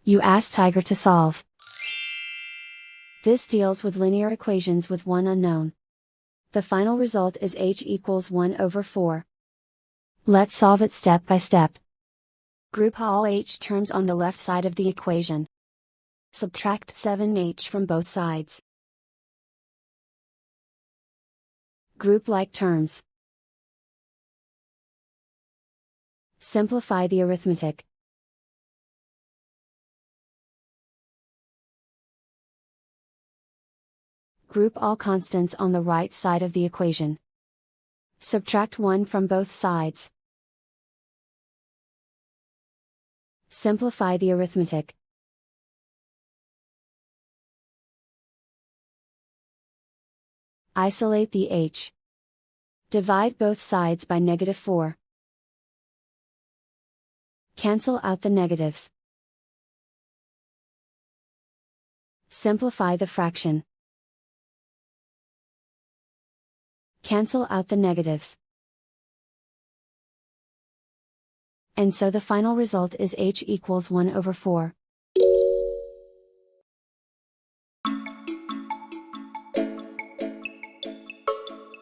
You ask Tiger to solve. This deals with linear equations with one unknown. The final result is h equals 1/4. Let's solve it step by step. Group all h terms on the left side of the equation. Subtract 7h from both sides. Group like terms. Simplify the arithmetic. Group all constants on the right side of the equation. Subtract 1 from both sides. Simplify the arithmetic. Isolate the h. Divide both sides by -4. Cancel out the negatives. Simplify the fraction. Cancel out the negatives. And so the final result is h equals 1/4.